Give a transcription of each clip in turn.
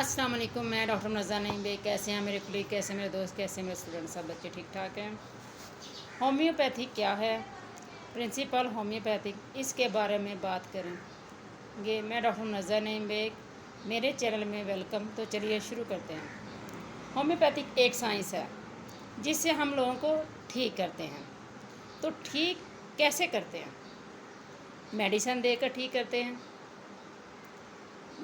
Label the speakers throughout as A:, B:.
A: अस्सलाम वालेकुम। मैं डॉक्टर नज़ा नईम बेग। कैसे हैं मेरे कलीग, कैसे मेरे दोस्त, कैसे मेरे स्टूडेंट, सब बच्चे ठीक ठाक हैं। होम्योपैथी क्या है, प्रिंसिपल होम्योपैथिक, इसके बारे में बात करेंगे। मैं डॉक्टर नज़ा नईम बेग, मेरे चैनल में वेलकम। तो चलिए शुरू करते हैं। होम्योपैथिक एक साइंस है जिससे हम लोगों को ठीक करते हैं। तो ठीक कैसे करते हैं? मेडिसन देकर ठीक करते हैं।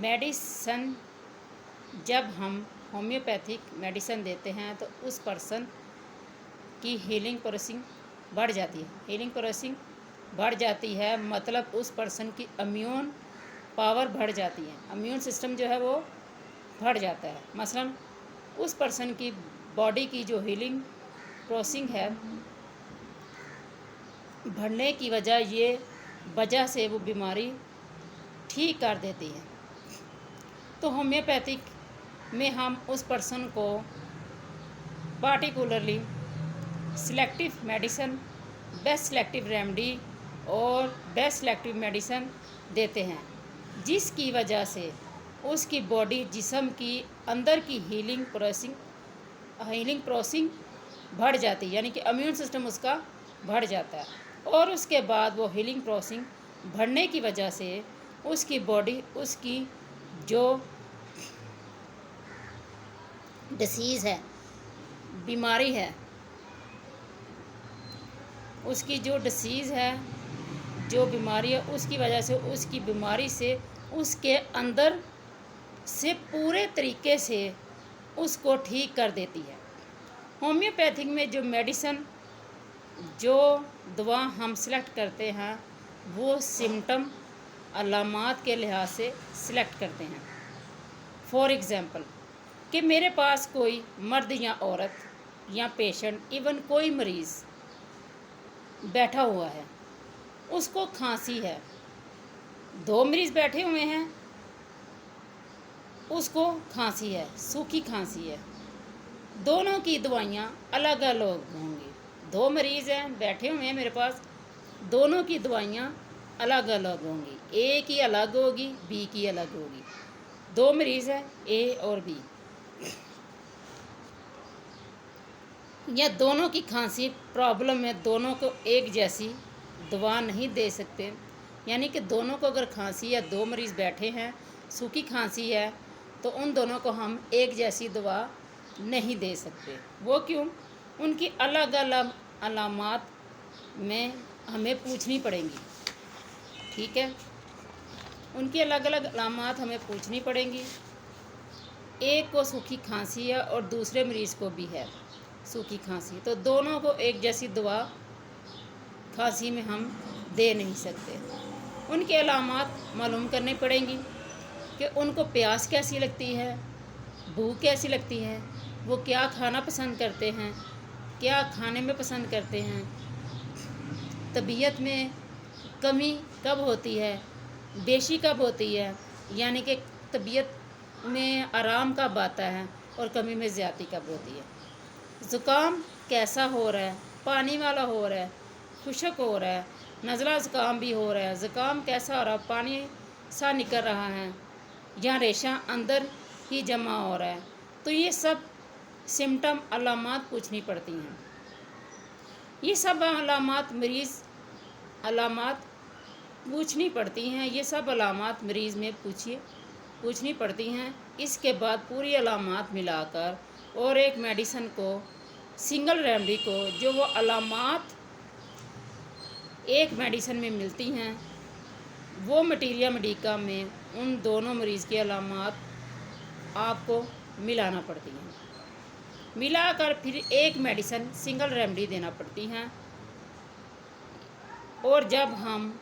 A: मेडिसन, जब हम होम्योपैथिक मेडिसन देते हैं तो उस पर्सन की हीलिंग प्रोसेसिंग बढ़ जाती है। हीलिंग प्रोसेसिंग बढ़ जाती है मतलब उस पर्सन की इम्यून पावर बढ़ जाती है। इम्यून सिस्टम जो है वो बढ़ जाता है। मसलन उस पर्सन की बॉडी की जो हीलिंग प्रोसेसिंग है बढ़ने की वजह से वो बीमारी ठीक कर देती है। तो होम्योपैथिक में हम उस पर्सन को particularly selective medicine, best selective remedy और बेस्ट सिलेक्टिव मेडिसन देते हैं, जिसकी वजह से उसकी बॉडी जिस्म की अंदर की हीलिंग प्रोसेसिंग बढ़ जाती है, यानी कि इम्यून सिस्टम उसका बढ़ जाता है। और उसके बाद वो हीलिंग प्रोसेसिंग बढ़ने की वजह से उसकी बॉडी, उसकी जो डिसीज़ है, बीमारी है, उसकी जो डिसीज़ है, जो बीमारी है, उसकी वजह से उसकी बीमारी से उसके अंदर से पूरे तरीके से उसको ठीक कर देती है। होम्योपैथिक में जो मेडिसन, जो दवा हम सेलेक्ट करते हैं वो सिम्टम, अलामात के लिहाज से सिलेक्ट करते हैं। फॉर एग्ज़ाम्पल कि मेरे पास कोई मर्द या औरत या पेशेंट, इवन कोई मरीज़ बैठा हुआ है, उसको खांसी है, दो मरीज़ बैठे हुए हैं, उसको खांसी है, सूखी खांसी है, दोनों की दवाइयाँ अलग अलग होंगी। दो मरीज़ हैं बैठे हुए हैं मेरे पास, दोनों की दवाइयाँ अलग अलग होंगी। ए की अलग होगी, बी की अलग होगी। दो मरीज़ हैं, ए और बी, या दोनों की खांसी प्रॉब्लम है, दोनों को एक जैसी दवा नहीं दे सकते। यानी कि दोनों को अगर खांसी है, दो मरीज़ बैठे हैं, सूखी खांसी है, तो उन दोनों को हम एक जैसी दवा नहीं दे सकते। वो क्यों? उनकी अलग अलग अलामात में हमें पूछनी पड़ेंगी। ठीक है, उनकी अलग अलग अलामात हमें पूछनी पड़ेंगी। एक को सूखी खांसी है और दूसरे मरीज़ को भी है सूखी खांसी, तो दोनों को एक जैसी दवा खांसी में हम दे नहीं सकते। उनके अलामात मालूम करने पड़ेंगी कि उनको प्यास कैसी लगती है, भूख कैसी लगती है, वो क्या खाना पसंद करते हैं, क्या खाने में पसंद करते हैं, तबीयत में कमी कब होती है, बेशी कब होती है, यानी कि तबीयत में आराम कब आता है और कमी में ज़्यादती कब होती है। ज़ुकाम कैसा हो रहा है, पानी वाला हो रहा है, खुशक हो रहा है, नज़ला ज़ुकाम भी हो रहा है, ज़ुकाम कैसा हो रहा है, पानी सा निकल रहा है या रेशा अंदर ही जमा हो रहा है। तो ये सब सिम्टम, अलामात पूछनी पड़ती हैं। ये सब अलामात पूछनी पड़ती हैं। ये सब अलामात मरीज़ में पूछनी पड़ती हैं। इसके बाद पूरी अलामात मिलाकर और एक मेडिसन को, सिंगल रेमेडी को, जो वो अलामात एक मेडिसन में मिलती हैं, वो मटीरिया मेडिका में उन दोनों मरीज़ की अलामात आपको मिलाना पड़ती हैं। मिलाकर फिर एक मेडिसन, सिंगल रेमेडी देना पड़ती हैं। और जब हम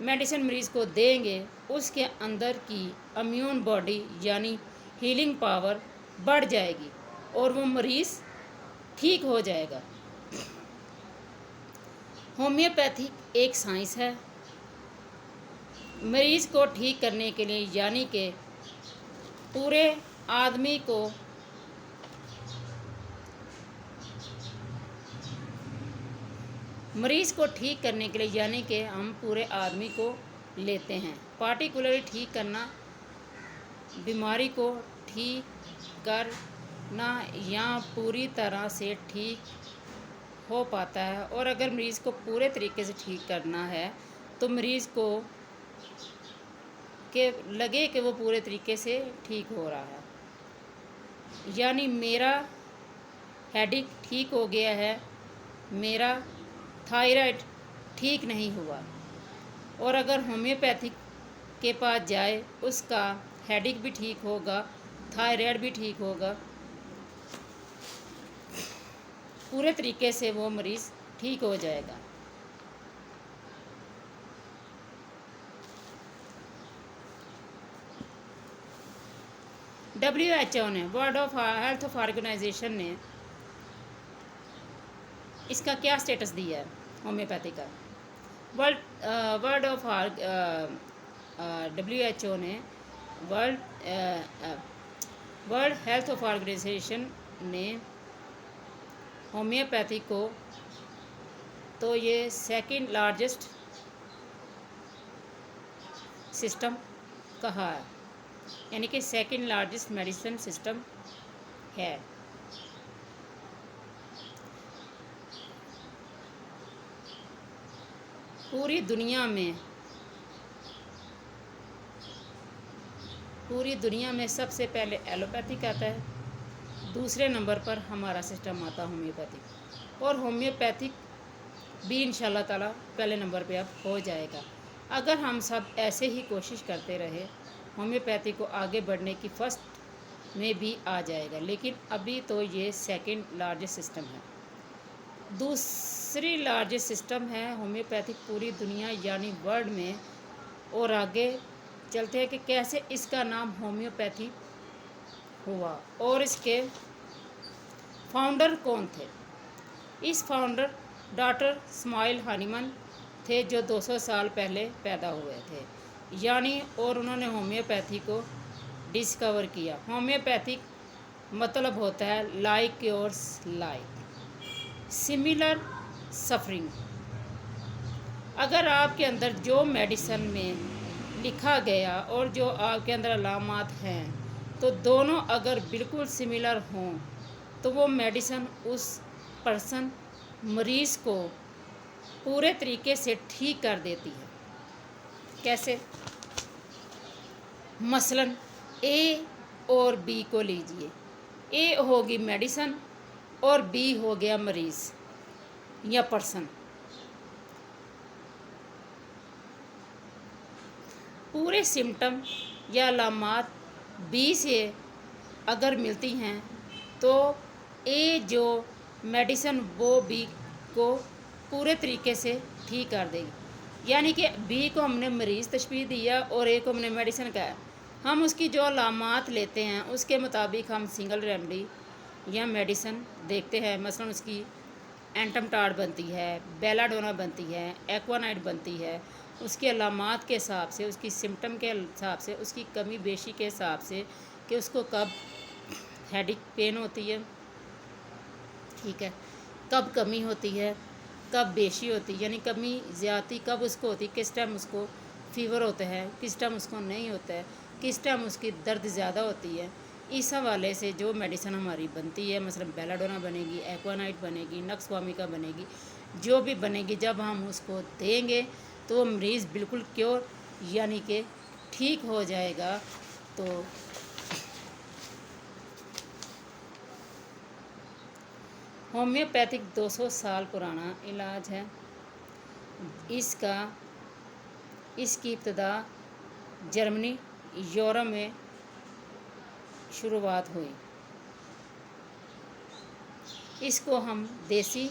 A: मेडिसिन मरीज़ को देंगे, उसके अंदर की इम्यून बॉडी यानी हीलिंग पावर बढ़ जाएगी और वो मरीज़ ठीक हो जाएगा। होम्योपैथिक एक साइंस है मरीज़ को ठीक करने के लिए, यानी कि पूरे आदमी को मरीज़ को ठीक करने के लिए, यानी कि हम पूरे आदमी को लेते हैं। पार्टिकुलरली ठीक करना बीमारी को ठीक करना या पूरी तरह से ठीक हो पाता है। और अगर मरीज़ को पूरे तरीके से ठीक करना है तो मरीज़ को के लगे कि वो पूरे तरीके से ठीक हो रहा है। यानी मेरा हेडेक ठीक हो गया है, मेरा थायराइड ठीक नहीं हुआ। और अगर होम्योपैथिक के पास जाए उसका हेडेक भी ठीक होगा, थायराइड भी ठीक होगा, पूरे तरीके से वो मरीज़ ठीक हो जाएगा। WHO ने, world of health of organisation ने इसका क्या स्टेटस दिया है होम्योपैथी का? वर्ल्ड ऑफ WHO ने, वर्ल्ड हेल्थ ऑफ ऑर्गेनाइजेशन ने होम्योपैथी को तो ये सेकंड लार्जेस्ट सिस्टम कहा है, यानी कि सेकंड लार्जेस्ट मेडिसिन सिस्टम है। पूरी दुनिया में सबसे पहले एलोपैथिक आता है, दूसरे नंबर पर हमारा सिस्टम आता है होम्योपैथिक। और होम्योपैथिक भी इंशाल्लाह ताला पहले नंबर पे अब हो जाएगा। अगर हम सब ऐसे ही कोशिश करते रहे होम्योपैथी को आगे बढ़ने की, फर्स्ट में भी आ जाएगा। लेकिन अभी तो ये सेकंड लार्जेस्ट सिस्टम है। दूसरी लार्जेस्ट सिस्टम है होम्योपैथिक पूरी दुनिया यानी वर्ल्ड में। और आगे चलते हैं कि कैसे इसका नाम होम्योपैथी हुआ और इसके फाउंडर कौन थे। इस फाउंडर डॉक्टर स्माइल हनीमन थे जो 200 साल पहले पैदा हुए थे, यानी और उन्होंने होम्योपैथी को डिस्कवर किया। होम्योपैथिक मतलब होता है like cures like, similar suffering. अगर आपके अंदर जो मेडिसिन में लिखा गया और जो आपके अंदर अलामात हैं तो दोनों अगर बिल्कुल सिमिलर हों तो वो मेडिसिन उस पर्सन मरीज़ को पूरे तरीके से ठीक कर देती है। कैसे? मसलन ए और बी को लीजिए। ए होगी मेडिसिन और बी हो गया मरीज़ या पर्सन। पूरे सिम्टम या अलामात बी से अगर मिलती हैं तो ए जो मेडिसिन वो बी को पूरे तरीके से ठीक कर देगी। यानी कि बी को हमने मरीज़ तशबीह दिया और ए को हमने मेडिसिन कहा। हम उसकी जो अलामात लेते हैं उसके मुताबिक हम सिंगल रेमडी या मेडिसिन देखते हैं। मसलन उसकी एंटमटाड बनती है, बेलाडोना बनती है, एक्वानाइट बनती है। उसके अलामात के हिसाब से, उसकी सिम्टम के हिसाब से, उसकी कमी बेशी के हिसाब से कि उसको कब हेडेक पेन होती है, ठीक है, कब कमी होती है, कब बेशी होती है, यानी कमी ज़्यादती कब उसको होती है, किस टाइम उसको फ़ीवर होता है, किस टाइम उसको नहीं होता है, किस टाइम उसकी दर्द ज़्यादा होती है। इस हवाले से जो मेडिसिन हमारी बनती है, मसलन बेलाडोना बनेगी, एक्वानाइट बनेगी, नक्सवामिका बनेगी, जो भी बनेगी, जब हम उसको देंगे तो वो मरीज़ बिल्कुल क्योर यानी कि ठीक हो जाएगा। तो होम्योपैथिक 200 साल पुराना इलाज है। इसकी इब्तदा जर्मनी, यूरोप में शुरुआत हुई। इसको हम देसी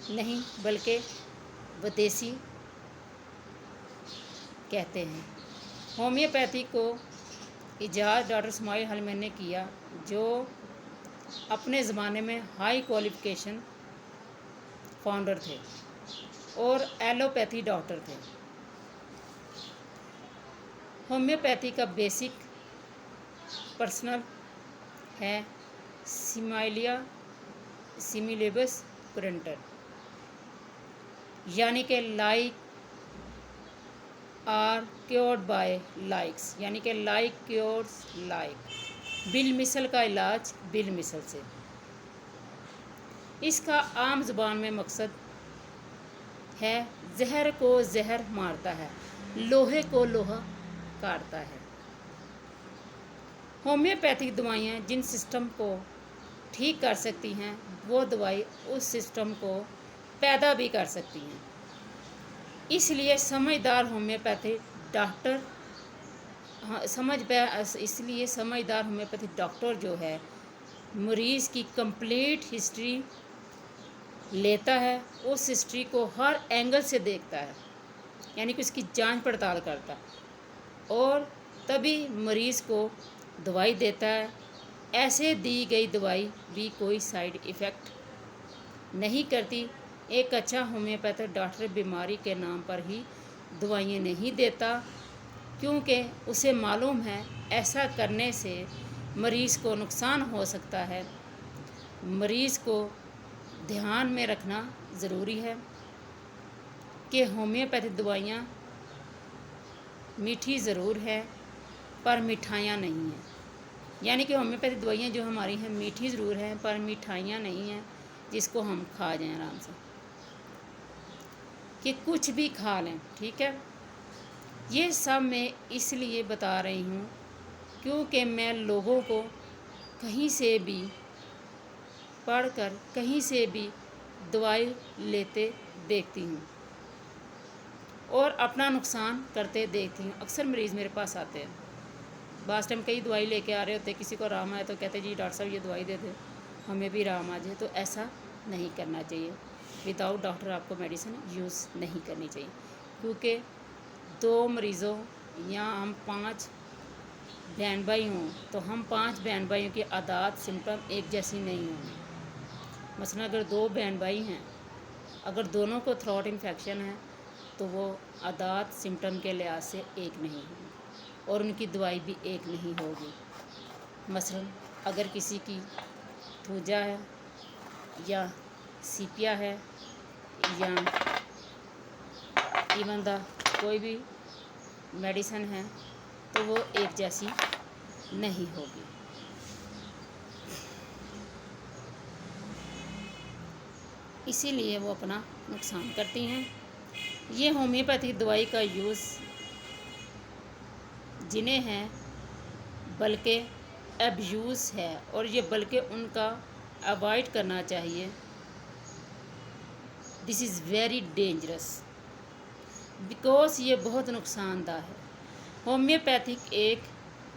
A: नहीं बल्कि विदेशी कहते हैं। होम्योपैथी को इजाज़ डॉक्टर स्माइल हनीमन ने किया, जो अपने ज़माने में हाई क्वालिफ़िकेशन फाउंडर थे और एलोपैथी डॉक्टर थे। होम्योपैथी का बेसिक पर्सनल है सिमिलेबस कुरेंटर, यानी कि like are cured by likes, یعنی کہ لائک کیورز لائک، بالمثل کا علاج بالمثل سے۔ اس کا عام زبان میں مقصد ہے زہر کو زہر مارتا ہے، لوہے کو لوہا کاٹتا ہے۔ ہومیوپیتھک دوائیاں جن سسٹم کو ٹھیک کر سکتی ہیں وہ دوائی اس سسٹم کو پیدا بھی کر سکتی ہیں۔ اس لیے سمجھدار ہومیوپیتھی ڈاکٹر جو ہے مریض کی کمپلیٹ ہسٹری لیتا ہے، اس ہسٹری کو ہر اینگل سے دیکھتا ہے، یعنی کہ اس کی جانچ پڑتال کرتا ہے اور تبھی مریض کو دوائی دیتا ہے۔ ایسے دی گئی دوائی بھی کوئی سائیڈ ایفیکٹ نہیں کرتی۔ ایک اچھا ہومیوپیتھک ڈاکٹر بیماری کے نام پر ہی دوائیں نہیں دیتا، کیونکہ اسے معلوم ہے ایسا کرنے سے مریض کو نقصان ہو سکتا ہے۔ مریض کو دھیان میں رکھنا ضروری ہے کہ ہومیوپیتھک دوائیاں میٹھی ضرور ہے پر مٹھائیاں نہیں ہیں، یعنی کہ ہومیوپیتھک دوائیاں جو ہماری ہیں میٹھی ضرور ہیں پر مٹھائیاں نہیں ہیں جس کو ہم کھا جائیں آرام سے، کہ کچھ بھی کھا لیں، ٹھیک ہے۔ یہ سب میں اس لیے بتا رہی ہوں کیونکہ میں لوگوں کو کہیں سے بھی پڑھ کر کہیں سے بھی دوائی لیتے دیکھتی ہوں اور اپنا نقصان کرتے دیکھتی ہوں۔ اکثر مریض میرے پاس آتے ہیں، بعض ٹائم کئی دوائی لے کے آ رہے ہوتے ہیں، کسی کو آرام آئے تو کہتے ہیں جی ڈاکٹر صاحب یہ دوائی دے دیں ہمیں بھی آرام آ جائے، تو ایسا نہیں کرنا چاہیے۔ وداؤٹ ڈاکٹر آپ کو میڈیسن یوز نہیں کرنی چاہیے، کیونکہ 2 مریضوں یا ہم 5 بہن بھائی ہوں تو ہم 5 بہن بھائیوں کی عادات سمٹم ایک جیسی نہیں ہوں گی۔ مثلا اگر 2 بہن بھائی ہیں، اگر دونوں کو تھروٹ انفیکشن ہے تو وہ عادات سمٹم کے لحاظ سے ایک نہیں ہوں گی اور ان کی دوائی بھی ایک نہیں ہوگی۔ مثلا اگر کسی کی تھوجا ہے یا سیپیا ہے یا ایون دا کوئی بھی میڈیسن ہے تو وہ ایک جیسی نہیں ہوگی۔ اسی لیے وہ اپنا نقصان کرتی ہیں۔ یہ ہومیوپیتھک دوائی کا یوز جنہیں ہے بلکہ ابیوز ہے اور یہ بلکہ ان کا اوائڈ کرنا چاہیے۔ دس از ویری ڈینجرس بیکاز یہ بہت نقصان دہ ہے۔ ہومیوپیتھک ایک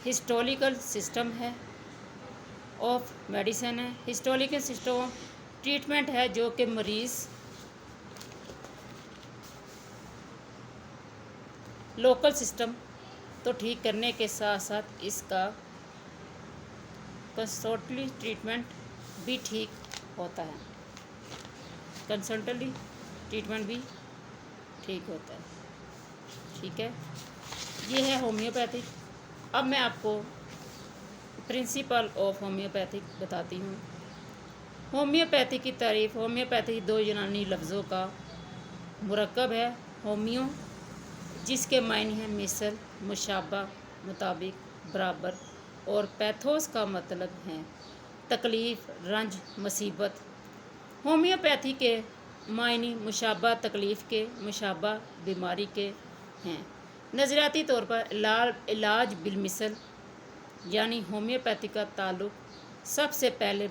A: ہسٹوریکل سسٹم ہے آف میڈیسن ہے، ہسٹوریکل سسٹم آف ٹریٹمنٹ ہے جو کہ مریض لوکل سسٹم تو ٹھیک کرنے کے ساتھ ساتھ اس کا کنسلٹنٹلی ٹریٹمنٹ بھی ٹھیک ہوتا ہے، کنسلٹنٹلی ٹریٹمنٹ بھی ٹھیک ہوتا ہے، ٹھیک ہے۔ یہ ہے ہومیوپیتھک۔ اب میں آپ کو پرنسپل آف ہومیوپیتھک بتاتی ہوں۔ ہومیوپیتھی کی تعریف: ہومیوپیتھی 2 یونانی لفظوں کا مرکب ہے، ہومیو جس کے معنی ہیں مثل، مشابہ، مطابق، برابر، اور پیتھوس کا مطلب ہے تکلیف، رنج، مصیبت۔ ہومیوپیتھی کے معنی مشابہ تکلیف کے، مشابہ بیماری کے ہیں۔ نظریاتی طور پر علاج بالمثل یعنی ہومیوپیتھی کا تعلق سب سے پہلے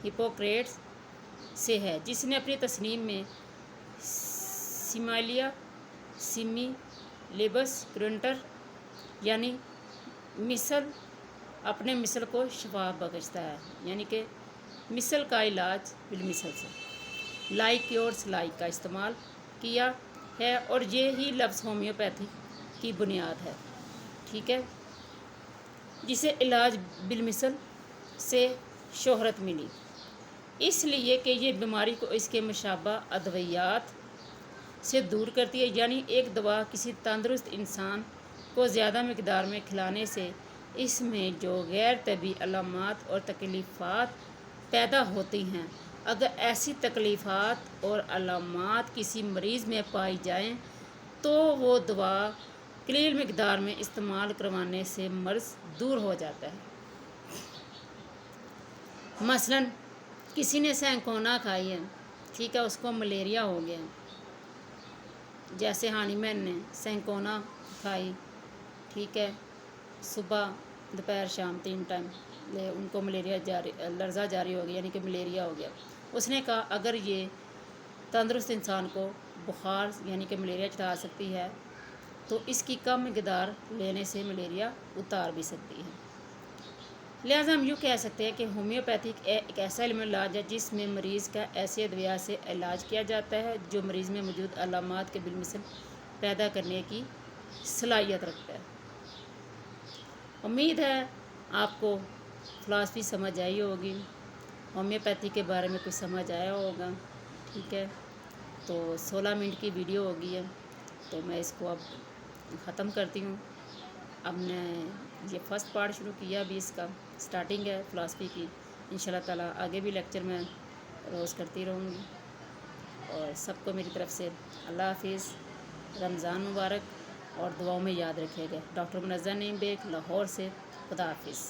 A: ہپوکریٹس سے ہے، جس نے اپنی تصنیف میں سیمائلیا سیمیلیبس کرنٹر یعنی مثل، اپنے مثل کو شفا بخشتا ہے، یعنی کہ مثل کا علاج بالمثل سے، لائک کیورز لائک کا استعمال کیا ہے اور یہی لفظ ہومیوپیتھی کی بنیاد ہے، ٹھیک ہے، جسے علاج بالمثل سے شہرت ملی اس لیے کہ یہ بیماری کو اس کے مشابہ ادویات سے دور کرتی ہے، یعنی ایک دوا کسی تندرست انسان کو زیادہ مقدار میں کھلانے سے اس میں جو غیر طبی علامات اور تکلیفات پیدا ہوتی ہیں، اگر ایسی تکلیفات اور علامات کسی مریض میں پائی جائیں تو وہ دوا قلیل مقدار میں استعمال کروانے سے مرض دور ہو جاتا ہے۔ مثلاً کسی نے سینکونا کھائی ہے، ٹھیک ہے، اس کو ملیریا ہو گیا، جیسے ہانی مین نے سینکونا کھائی، ٹھیک ہے، صبح دوپہر شام 3 ٹائم ان کو ملیریا لرزہ جاری ہو گیا، یعنی کہ ملیریا ہو گیا۔ اس نے کہا اگر یہ تندرست انسان کو بخار یعنی کہ ملیریا چڑھا سکتی ہے تو اس کی کم مقدار لینے سے ملیریا اتار بھی سکتی ہے۔ لہٰذا ہم یوں کہہ سکتے ہیں کہ ہومیوپیتھک ایک ایسا علم علاج ہے جس میں مریض کا ایسی ادویہ سے علاج کیا جاتا ہے جو مریض میں موجود علامات کے بالمثل پیدا کرنے کی صلاحیت رکھتا ہے۔ امید ہے آپ کو فلاسفی سمجھ آئی ہوگی، ہومیوپیتھی کے بارے میں کچھ سمجھ آیا ہوگا، ٹھیک ہے۔ تو 16 منٹ کی ویڈیو ہوگی ہے، تو میں اس کو اب ختم کرتی ہوں۔ اب میں یہ فرسٹ پارٹ شروع کیا، ابھی اس کا سٹارٹنگ ہے فلاسفی کی، انشاءاللہ تعالیٰ آگے بھی لیکچر میں روز کرتی رہوں گی۔ اور سب کو میری طرف سے اللہ حافظ، رمضان مبارک، اور دعاؤں میں یاد رکھے گا۔ ڈاکٹر منزہ نعیم بیگ، لاہور سے، خدا حافظ۔